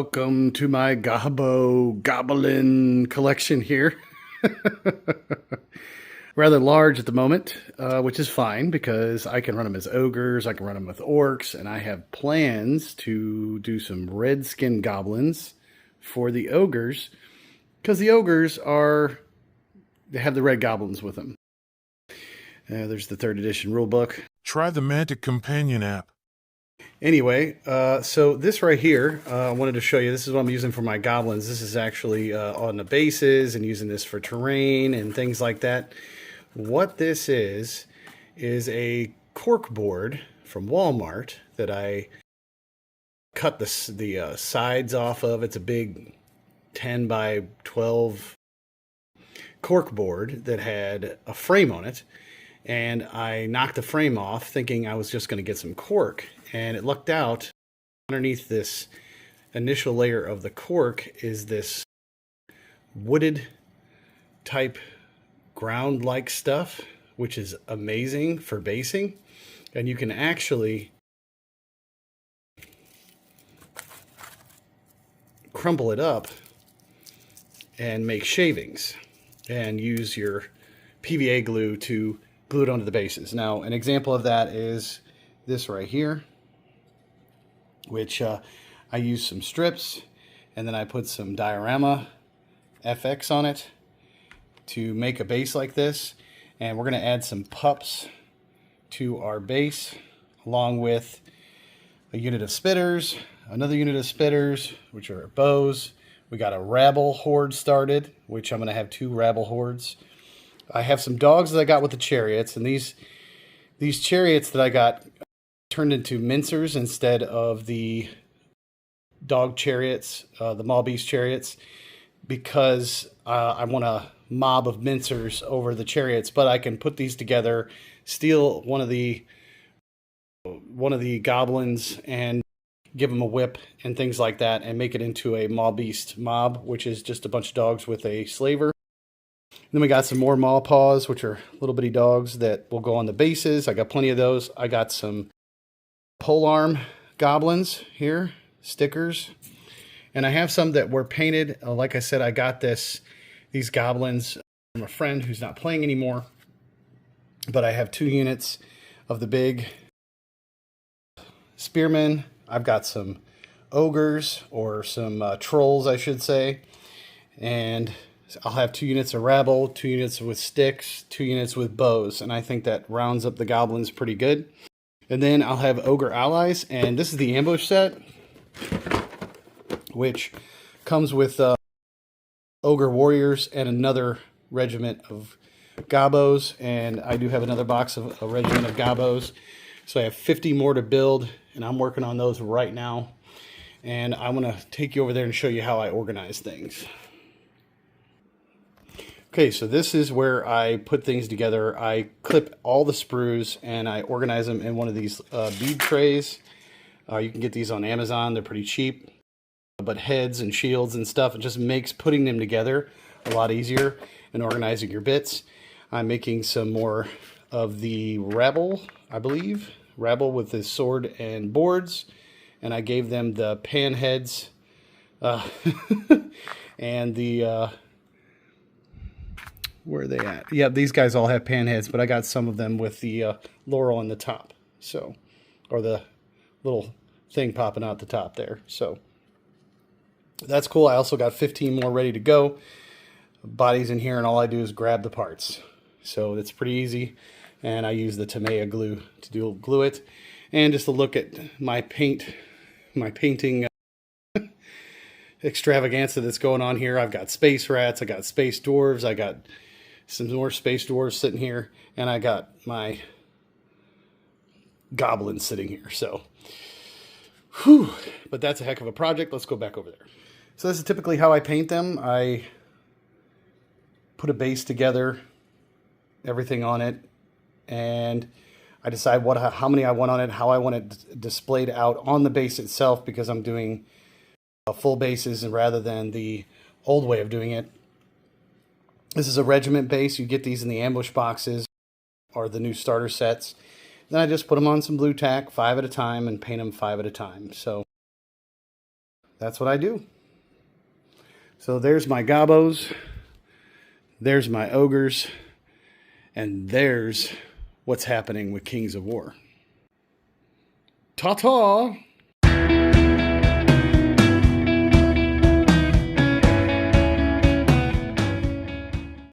Welcome to my Goblin collection here. Rather large at the moment, which is fine because I can run them as ogres, I can run them with orcs, and I have plans to do some red skin goblins for the ogres because the ogres they have the red goblins with them. There's the 3rd edition rulebook. Try the Mantic Companion app. Anyway, so this right here, I wanted to show you. This is what I'm using for my goblins. This is actually on the bases and using this for terrain and things like that. What this is a cork board from Walmart that I cut the sides off of. It's a big 10 by 12 cork board that had a frame on it. And I knocked the frame off thinking I was just going to get some cork. And it lucked out. Underneath this initial layer of the cork is this wooded type ground-like stuff, which is amazing for basing. And you can actually crumble it up and make shavings and use your PVA glue to glue it onto the bases. Now, an example of that is this right here, which I use some strips, and then I put some diorama FX on it to make a base like this. And we're going to add some pups to our base, along with a unit of spitters, another unit of spitters, which are bows. We got a rabble horde started, which I'm going to have 2 rabble hordes. I have some dogs that I got with the chariots, and these chariots that I got turned into mincers instead of the dog chariots, the mall beast chariots, because I want a mob of mincers over the chariots. But I can put these together, steal one of the goblins, and give them a whip and things like that, and make it into a mall beast mob, which is just a bunch of dogs with a slaver. Then we got some more maw paws, which are little bitty dogs that will go on the bases. I got plenty of those. I got some polearm goblins here, stickers. And I have some that were painted. Like I said, I got these goblins from a friend who's not playing anymore. But I have 2 units of the big spearmen. I've got some ogres, or some trolls, I should say. And I'll have 2 units of rabble, 2 units with sticks, 2 units with bows, and I think that rounds up the goblins pretty good. And then I'll have ogre allies, and this is the ambush set, which comes with ogre warriors and another regiment of gobos, and I do have another box of a regiment of gobos. So I have 50 more to build, and I'm working on those right now. And I want to take you over there and show you how I organize things. Okay, so this is where I put things together. I clip all the sprues and I organize them in one of these bead trays. You can get these on Amazon. They're pretty cheap. But heads and shields and stuff, it just makes putting them together a lot easier and organizing your bits. I'm making some more of the rabble, I believe. Rabble with his sword and boards. And I gave them the pan heads and the... where are they at? Yeah, these guys all have pan heads, but I got some of them with the laurel on the top. So, or the little thing popping out the top there. So, that's cool. I also got 15 more ready to go. Bodies in here, and all I do is grab the parts. So, it's pretty easy. And I use the Tamiya glue to glue it. And just to look at my painting extravaganza that's going on here. I've got space rats, I got space dwarves, I got some more space dwarves sitting here, and I got my goblins sitting here. So, whew, but that's a heck of a project. Let's go back over there. So this is typically how I paint them. I put a base together, everything on it, and I decide how many I want on it, how I want it displayed out on the base itself, because I'm doing full bases and rather than the old way of doing it. This is a regiment base. You get these in the ambush boxes or the new starter sets. Then I just put them on some blue tack 5 at a time and paint them 5 at a time. So that's what I do. So there's my gobos, there's my ogres, and there's what's happening with Kings of War. Ta-ta!